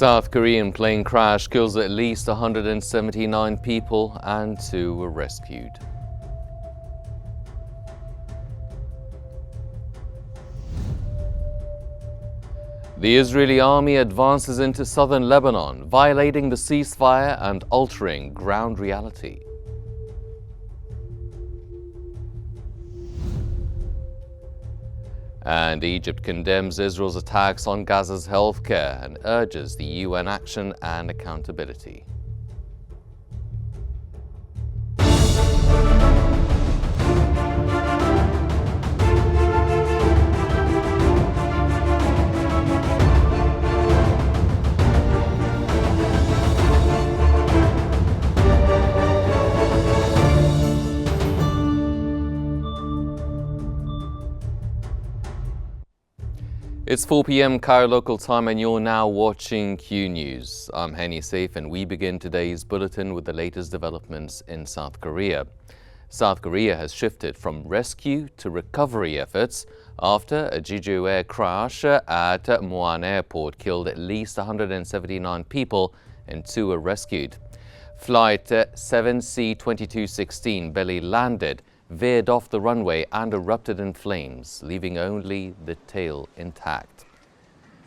South Korean plane crash kills at least 179 people and 2 were rescued. The Israeli army advances into southern Lebanon, violating the ceasefire and altering ground reality. And Egypt condemns Israel's attacks on Gaza's healthcare and urges the UN action and accountability. It's 4 p.m. Cairo local time and you're now watching Qnews. I'm Henny Saif and we begin today's bulletin with the latest developments in South Korea. South Korea has shifted from rescue to recovery efforts after a Jeju air crash at Muan Airport killed at least 179 people and 2 were rescued. Flight 7C-2216 barely landed, veered off the runway and erupted in flames, leaving only the tail intact.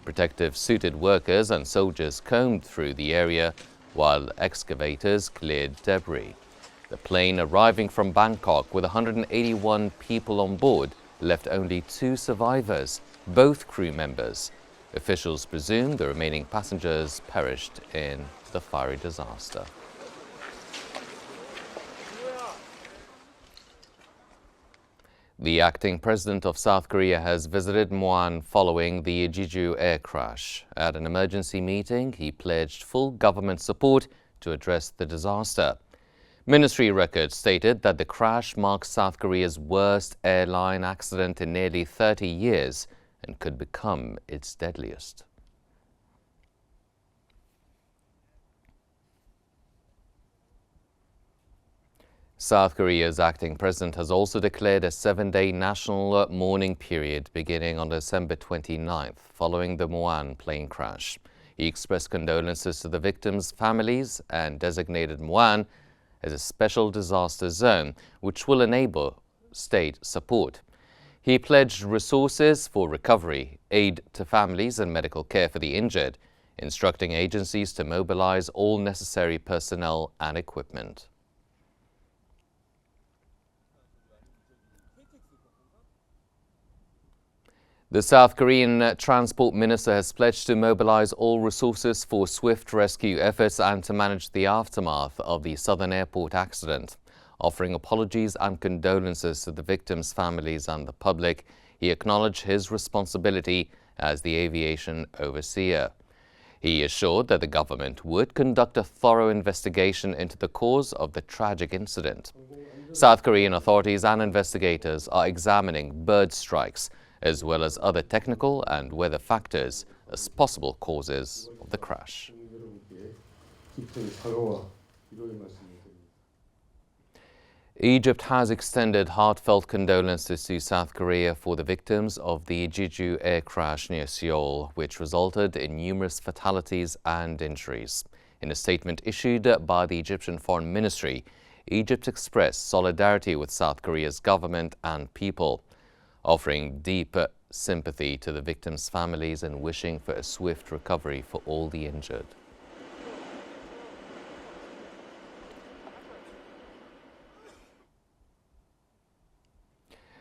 Protective suited workers and soldiers combed through the area while excavators cleared debris. The plane arriving from Bangkok with 181 people on board left only 2 survivors, both crew members. Officials presume the remaining passengers perished in the fiery disaster. The acting president of South Korea has visited Muan following the Jeju air crash. At an emergency meeting, he pledged full government support to address the disaster. Ministry records stated that the crash marks South Korea's worst airline accident in nearly 30 years and could become its deadliest. South Korea's acting president has also declared a 7-day national mourning period beginning on December 29th, following the Muan plane crash. He expressed condolences to the victims' families and designated Muan as a special disaster zone, which will enable state support. He pledged resources for recovery, aid to families and medical care for the injured, instructing agencies to mobilize all necessary personnel and equipment. The South Korean transport minister has pledged to mobilize all resources for swift rescue efforts and to manage the aftermath of the southern airport accident. Offering apologies and condolences to the victims' families and the public, he acknowledged his responsibility as the aviation overseer. He assured that the government would conduct a thorough investigation into the cause of the tragic incident. South Korean authorities and investigators are examining bird strikes, as well as other technical and weather factors as possible causes of the crash. Egypt has extended heartfelt condolences to South Korea for the victims of the Jeju air crash near Seoul, which resulted in numerous fatalities and injuries. In a statement issued by the Egyptian Foreign Ministry, Egypt expressed solidarity with South Korea's government and people, offering deep sympathy to the victims' families and wishing for a swift recovery for all the injured.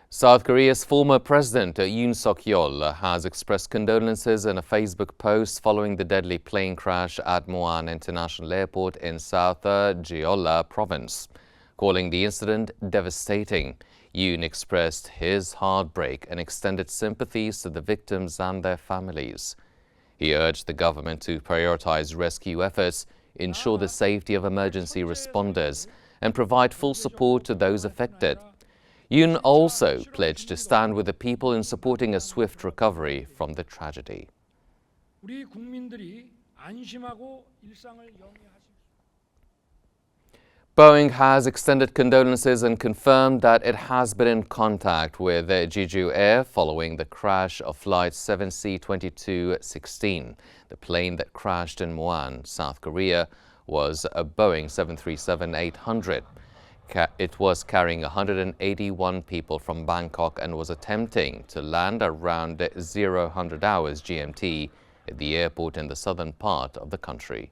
South Korea's former president Yoon Suk-yeol has expressed condolences in a Facebook post following the deadly plane crash at Muan International Airport in South Jeolla province, calling the incident devastating. Yoon expressed his heartbreak and extended sympathies to the victims and their families. He urged the government to prioritize rescue efforts, ensure the safety of emergency responders, and provide full support to those affected. Yoon also pledged to stand with the people in supporting a swift recovery from the tragedy. Boeing has extended condolences and confirmed that it has been in contact with Jeju Air following the crash of Flight 7C-2216. The plane that crashed in Muan, South Korea, was a Boeing 737-800. It was carrying 181 people from Bangkok and was attempting to land around 0000 hours GMT at the airport in the southern part of the country.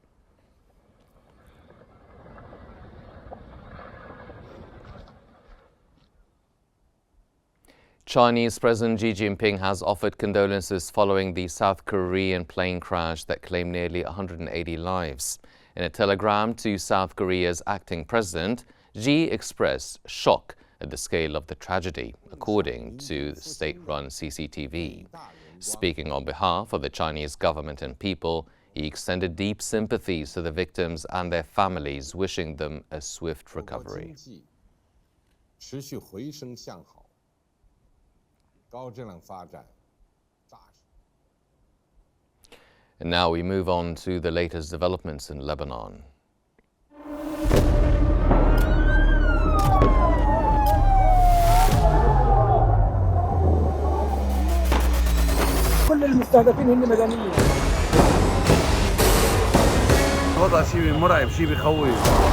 Chinese President Xi Jinping has offered condolences following the South Korean plane crash that claimed nearly 180 lives. In a telegram to South Korea's acting president, Xi expressed shock at the scale of the tragedy, according to state-run CCTV. Speaking on behalf of the Chinese government and people, he extended deep sympathies to the victims and their families, wishing them a swift recovery. And now we move on to the latest developments in Lebanon. كل المستهدفين هن مدنيين. الوضع شيء مرعب، شيء بخوف.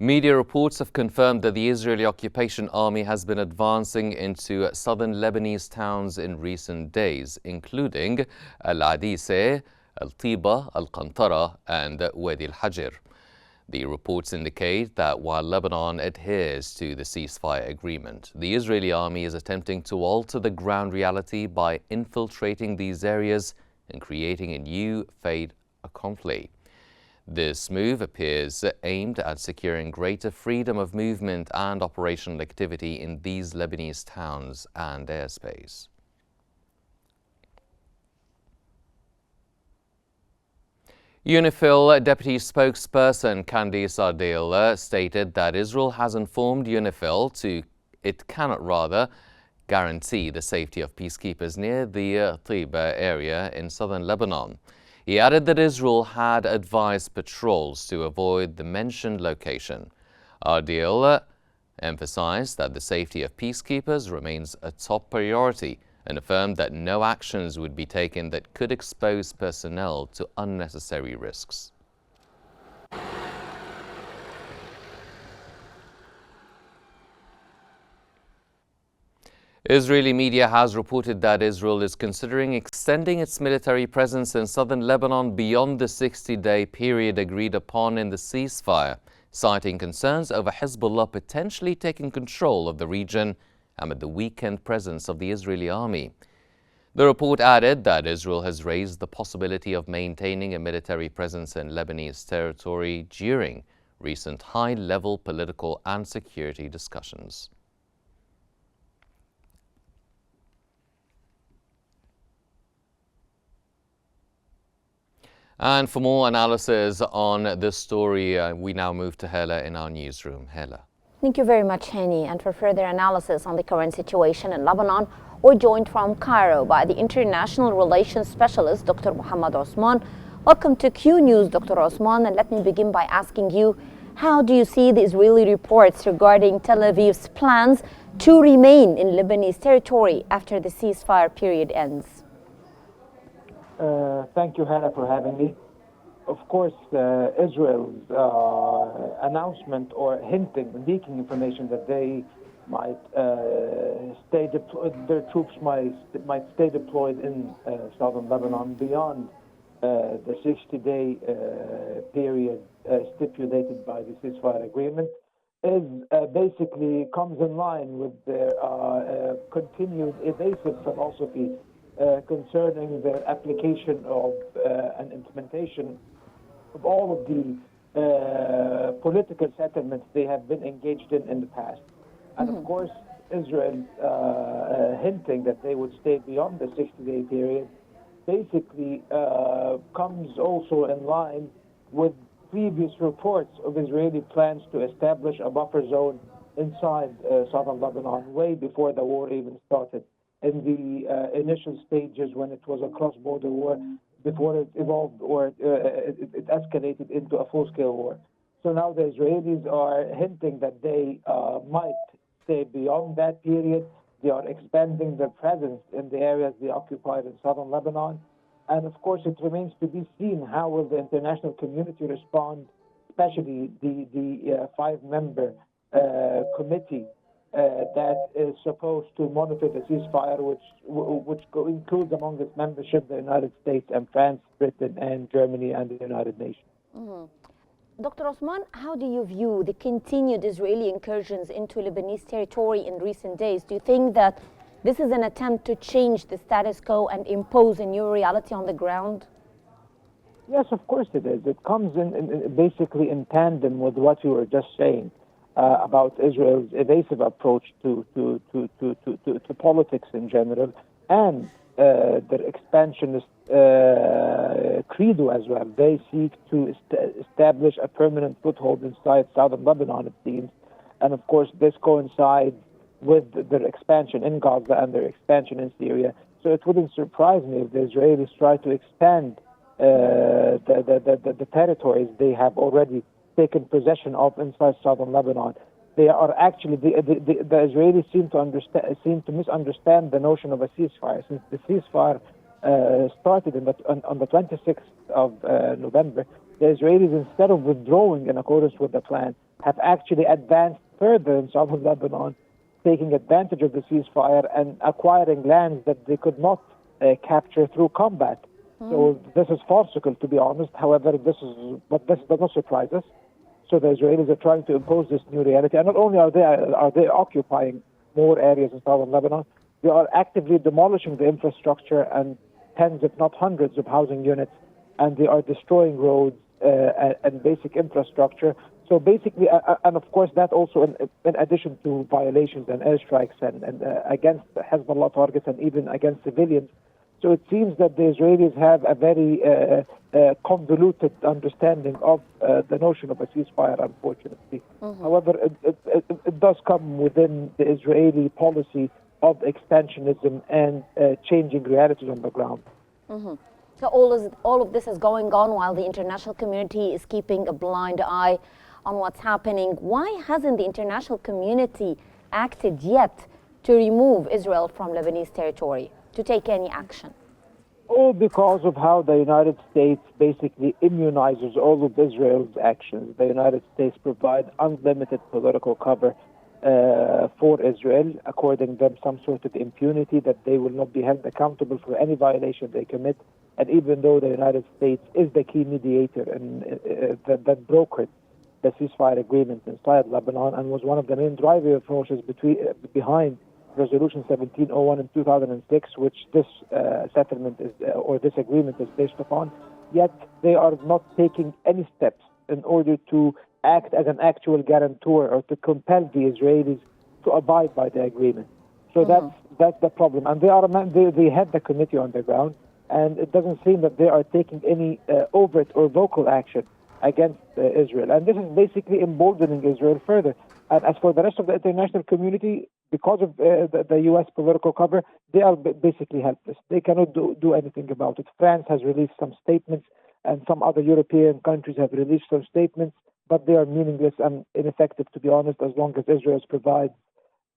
Media reports have confirmed that the Israeli occupation army has been advancing into southern Lebanese towns in recent days, including Al-Adise, Al-Tiba, Al-Qantara and Wadi Al-Hajr. The reports indicate that while Lebanon adheres to the ceasefire agreement, the Israeli army is attempting to alter the ground reality by infiltrating these areas and creating a new fait accompli. This move appears aimed at securing greater freedom of movement and operational activity in these Lebanese towns and airspace. UNIFIL deputy spokesperson Candice Ardeel stated that Israel has informed UNIFIL it cannot rather guarantee the safety of peacekeepers near the Tiba area in southern Lebanon. He added that Israel had advised patrols to avoid the mentioned location. Ardeel emphasized that the safety of peacekeepers remains a top priority and affirmed that no actions would be taken that could expose personnel to unnecessary risks. Israeli media has reported that Israel is considering extending its military presence in southern Lebanon beyond the 60-day period agreed upon in the ceasefire, citing concerns over Hezbollah potentially taking control of the region amid the weakened presence of the Israeli army. The report added that Israel has raised the possibility of maintaining a military presence in Lebanese territory during recent high-level political and security discussions. And for more analysis on this story, we now move to Hela in our newsroom. Hela. Thank you very much, Henny. And for further analysis on the current situation in Lebanon, we're joined from Cairo by the International Relations Specialist, Dr. Mohammed Osman. Welcome to Qnews, Dr. Osman. And let me begin by asking you, how do you see the Israeli reports regarding Tel Aviv's plans to remain in Lebanese territory after the ceasefire period ends? Thank you, Hannah, for having me. Of course, Israel's announcement or hinting, leaking information that they might their troops might stay deployed in southern Lebanon beyond the 60-day period stipulated by the ceasefire agreement is basically comes in line with their continued evasive philosophy concerning the application of and implementation of all of the political settlements they have been engaged in the past. And of course, Israel hinting that they would stay beyond the 60-day period basically comes also in line with previous reports of Israeli plans to establish a buffer zone inside southern Lebanon way before the war even started. In the initial stages, when it was a cross-border war, before it evolved or it escalated into a full-scale war. So now the Israelis are hinting that they might stay beyond that period. They are expanding their presence in the areas they occupied in southern Lebanon. And of course, it remains to be seen how will the international community respond, especially the five-member committee that is supposed to monitor the ceasefire, which includes among its membership the United States and France, Britain, and Germany, and the United Nations. Mm-hmm. Dr. Osman, how do you view the continued Israeli incursions into Lebanese territory in recent days? Do you think that this is an attempt to change the status quo and impose a new reality on the ground? Yes, of course it is. It comes in basically in tandem with what you were just saying about Israel's evasive approach to politics in general, and their expansionist credo as well. They seek to establish a permanent foothold inside southern Lebanon, it seems. And of course, this coincides with their expansion in Gaza and their expansion in Syria. So it wouldn't surprise me if the Israelis try to expand the territories they have already taken possession of inside southern Lebanon. They are actually the Israelis seem to misunderstand the notion of a ceasefire. Since the ceasefire started on the 26th of November, the Israelis, instead of withdrawing in accordance with the plan, have actually advanced further in southern Lebanon, taking advantage of the ceasefire and acquiring lands that they could not capture through combat. So this is farcical, to be honest. However, this does not surprise us. So the Israelis are trying to impose this new reality. And not only are they occupying more areas in southern Lebanon, they are actively demolishing the infrastructure and tens, if not hundreds, of housing units, and they are destroying roads and basic infrastructure. So basically, and of course, that also in addition to violations and airstrikes and against Hezbollah targets and even against civilians. So it seems that the Israelis have a very convoluted understanding of the notion of a ceasefire, unfortunately. Mm-hmm. However, it does come within the Israeli policy of expansionism and changing realities on the ground. Mm-hmm. So all of this is going on while the international community is keeping a blind eye on what's happening. Why hasn't the international community acted yet to remove Israel from Lebanese territory, to take any action? All because of how the United States basically immunizes all of Israel's actions. The United States provide unlimited political cover for Israel, according to them some sort of impunity that they will not be held accountable for any violation they commit. And even though the United States is the key mediator and that brokered the ceasefire agreement inside Lebanon and was one of the main driving forces behind Resolution 1701 in 2006, which this settlement is or this agreement is based upon, yet they are not taking any steps in order to act as an actual guarantor or to compel the Israelis to abide by the agreement. So that's the problem. And they had the committee on the ground, and it doesn't seem that they are taking any overt or vocal action against Israel. And this is basically emboldening Israel further. And as for the rest of the international community, because of the U.S. political cover, they are basically helpless. They cannot do anything about it. France has released some statements, and some other European countries have released some statements, but they are meaningless and ineffective, to be honest, as long as Israel provides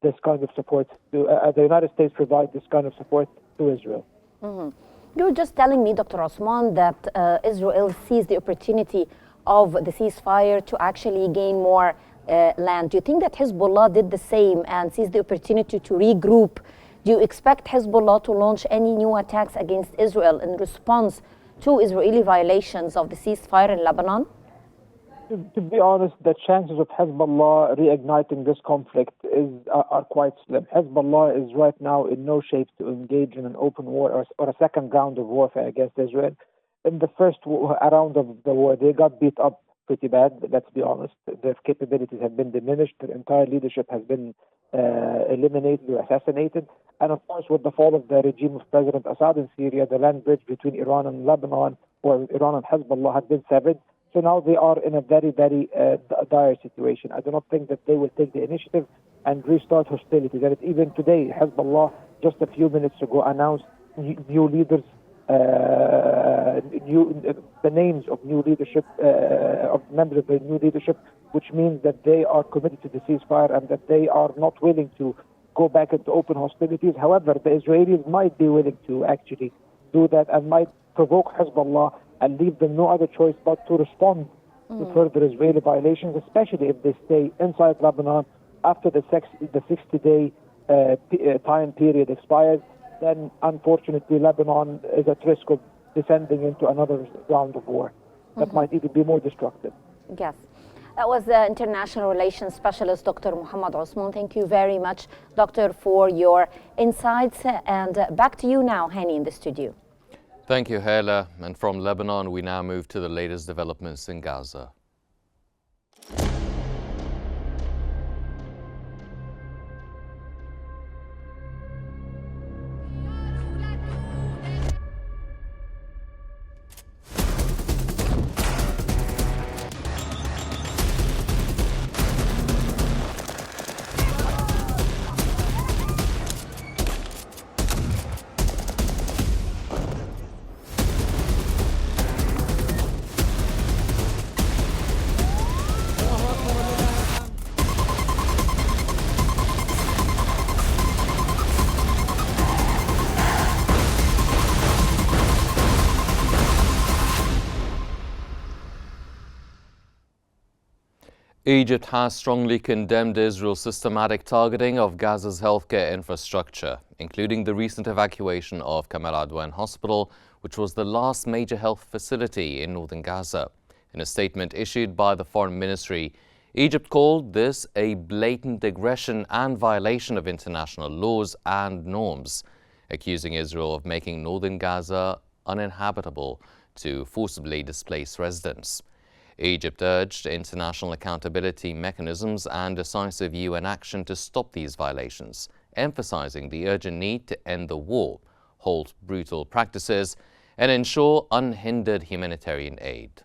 this kind of support to the United States provides this kind of support to Israel. Mm-hmm. You were just telling me, Dr. Osman, that Israel sees the opportunity of the ceasefire to actually gain more land. Do you think that Hezbollah did the same and seized the opportunity to regroup? Do you expect Hezbollah to launch any new attacks against Israel in response to Israeli violations of the ceasefire in Lebanon? To be honest, the chances of Hezbollah reigniting this conflict are quite slim. Hezbollah is right now in no shape to engage in an open war or a second round of warfare against Israel. In the first round of the war, they got beat up pretty bad, let's be honest. Their capabilities have been diminished. Their entire leadership has been eliminated or assassinated. And of course, with the fall of the regime of President Assad in Syria, the land bridge between Iran and Lebanon, or Iran and Hezbollah, had been severed. So now they are in a very, very dire situation. I do not think that they will take the initiative and restart hostilities. And even today, Hezbollah, just a few minutes ago, announced new leaders, the names of new leadership, of members of the new leadership, which means that they are committed to the ceasefire and that they are not willing to go back into open hostilities. However, the Israelis might be willing to actually do that and might provoke Hezbollah and leave them no other choice but to respond to further Israeli violations, especially if they stay inside Lebanon after the 60-day time period expires. Then, unfortunately, Lebanon is at risk of descending into another round of war that might even be more destructive. Yes. That was the International Relations Specialist, Dr. Mohammed Osman. Thank you very much, Doctor, for your insights. And back to you now, Hani, in the studio. Thank you, Hela. And from Lebanon, we now move to the latest developments in Gaza. Egypt has strongly condemned Israel's systematic targeting of Gaza's healthcare infrastructure, including the recent evacuation of Kamal Adwan Hospital, which was the last major health facility in northern Gaza. In a statement issued by the Foreign Ministry, Egypt called this a blatant aggression and violation of international laws and norms, accusing Israel of making northern Gaza uninhabitable to forcibly displace residents. Egypt urged international accountability mechanisms and decisive UN action to stop these violations, emphasizing the urgent need to end the war, halt brutal practices, and ensure unhindered humanitarian aid.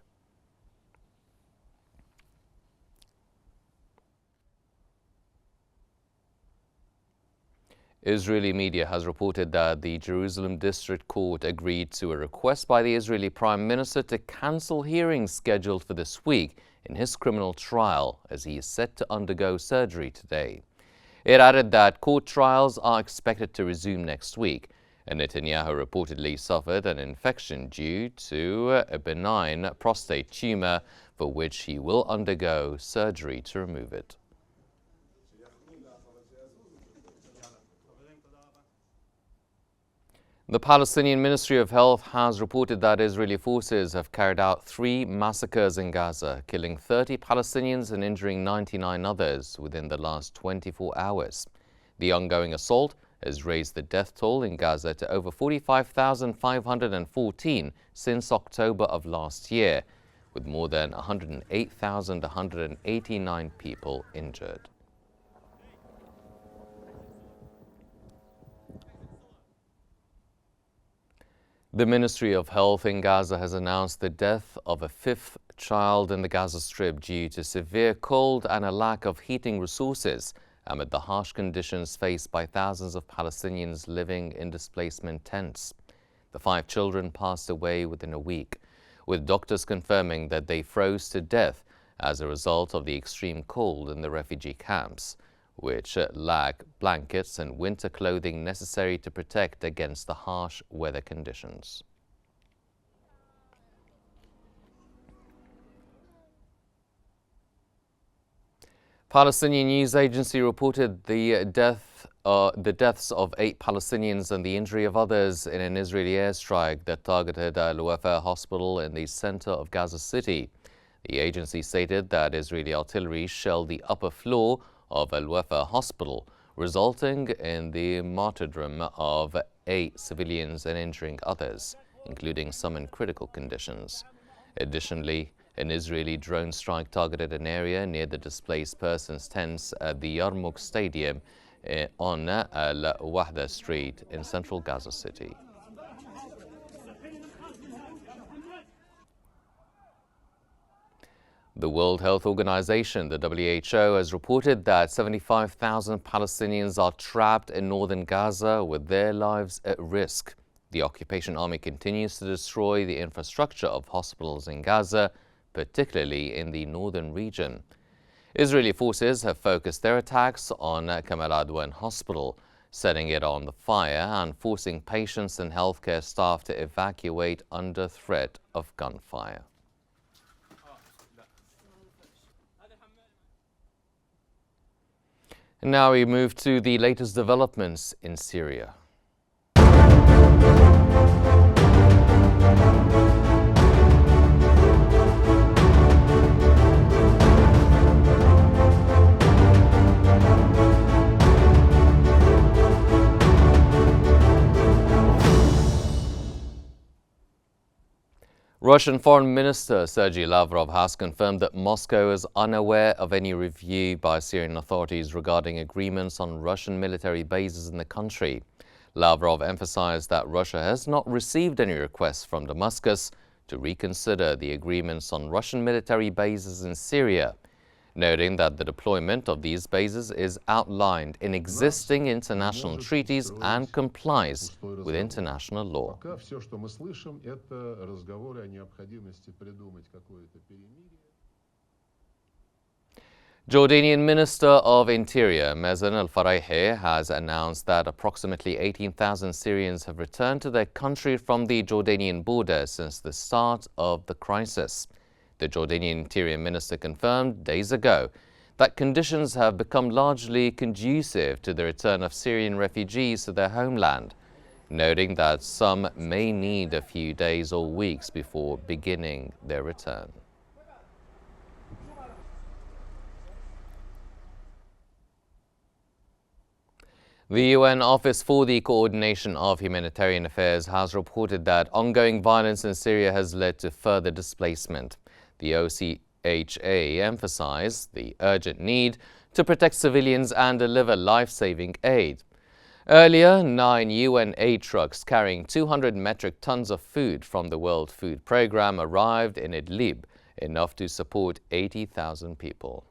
Israeli media has reported that the Jerusalem District Court agreed to a request by the Israeli Prime Minister to cancel hearings scheduled for this week in his criminal trial, as he is set to undergo surgery today. It added that court trials are expected to resume next week, and Netanyahu reportedly suffered an infection due to a benign prostate tumor, for which he will undergo surgery to remove it. The Palestinian Ministry of Health has reported that Israeli forces have carried out 3 massacres in Gaza, killing 30 Palestinians and injuring 99 others within the last 24 hours. The ongoing assault has raised the death toll in Gaza to over 45,514 since October of last year, with more than 108,189 people injured. The Ministry of Health in Gaza has announced the death of a 5th child in the Gaza Strip due to severe cold and a lack of heating resources amid the harsh conditions faced by thousands of Palestinians living in displacement tents. The 5 children passed away within a week, with doctors confirming that they froze to death as a result of the extreme cold in the refugee camps, which lack blankets and winter clothing necessary to protect against the harsh weather conditions. Palestinian news agency reported the deaths of 8 Palestinians and the injury of others in an Israeli airstrike that targeted Al-Wafa hospital in the center of Gaza City. The agency stated that Israeli artillery shelled the upper floor of Al-Wafa hospital, resulting in the martyrdom of 8 civilians and injuring others, including some in critical conditions. Additionally, an Israeli drone strike targeted an area near the displaced persons tents at the Yarmouk Stadium on Al-Wahda Street in central Gaza City. The World Health Organization, the WHO, has reported that 75,000 Palestinians are trapped in northern Gaza with their lives at risk. The occupation army continues to destroy the infrastructure of hospitals in Gaza, particularly in the northern region. Israeli forces have focused their attacks on Kamal Adwan Hospital, setting it on the fire and forcing patients and healthcare staff to evacuate under threat of gunfire. And now we move to the latest developments in Syria. Russian Foreign Minister Sergei Lavrov has confirmed that Moscow is unaware of any review by Syrian authorities regarding agreements on Russian military bases in the country. Lavrov emphasized that Russia has not received any requests from Damascus to reconsider the agreements on Russian military bases in Syria, noting that the deployment of these bases is outlined in existing international treaties and complies with international law. Jordanian Minister of Interior Mazen al-Faraihi has announced that approximately 18,000 Syrians have returned to their country from the Jordanian border since the start of the crisis. The Jordanian Interior Minister confirmed days ago that conditions have become largely conducive to the return of Syrian refugees to their homeland, noting that some may need a few days or weeks before beginning their return. The UN Office for the Coordination of Humanitarian Affairs has reported that ongoing violence in Syria has led to further displacement. The OCHA emphasized the urgent need to protect civilians and deliver life-saving aid. Earlier, 9 UN aid trucks carrying 200 metric tons of food from the World Food Programme arrived in Idlib, enough to support 80,000 people.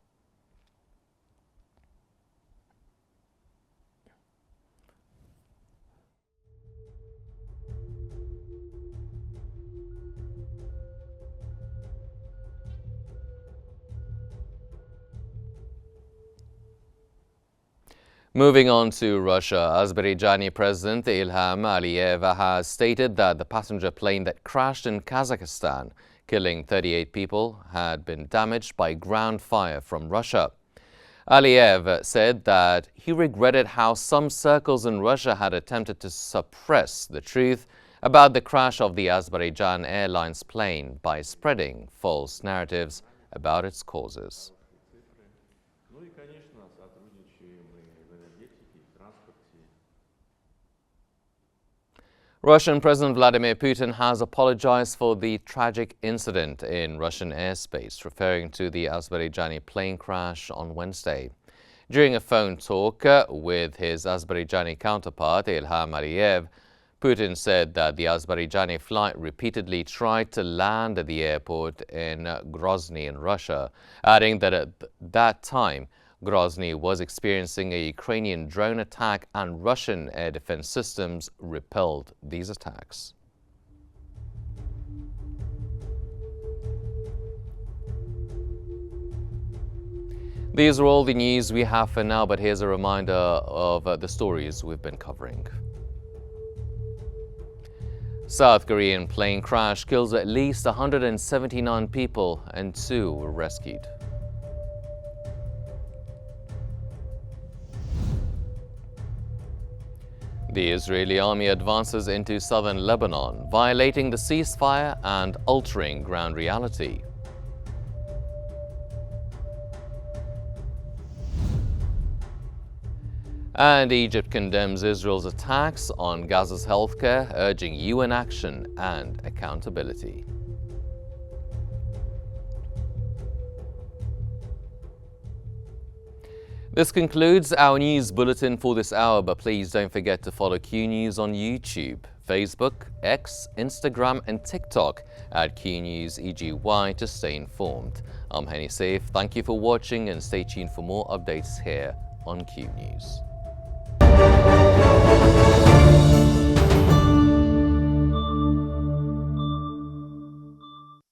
Moving on to Russia, Azerbaijani President Ilham Aliyev has stated that the passenger plane that crashed in Kazakhstan, killing 38 people, had been damaged by ground fire from Russia. Aliyev said that he regretted how some circles in Russia had attempted to suppress the truth about the crash of the Azerbaijan Airlines plane by spreading false narratives about its causes. Russian President Vladimir Putin has apologized for the tragic incident in Russian airspace, referring to the Azerbaijani plane crash on Wednesday. During a phone talk with his Azerbaijani counterpart, Ilham Aliyev, Putin said that the Azerbaijani flight repeatedly tried to land at the airport in Grozny in Russia, adding that at that time, Grozny was experiencing a Ukrainian drone attack and Russian air defense systems repelled these attacks. These are all the news we have for now, but here's a reminder of the stories we've been covering. South Korean plane crash kills at least 179 people and 2 were rescued. The Israeli army advances into southern Lebanon, violating the ceasefire and altering ground reality. And Egypt condemns Israel's attacks on Gaza's healthcare, urging UN action and accountability. This concludes our news bulletin for this hour, but please don't forget to follow Qnews on YouTube, Facebook, X, Instagram and TikTok at Qnews EGY to stay informed. I'm Henny Saif. Thank you for watching and stay tuned for more updates here on Q News.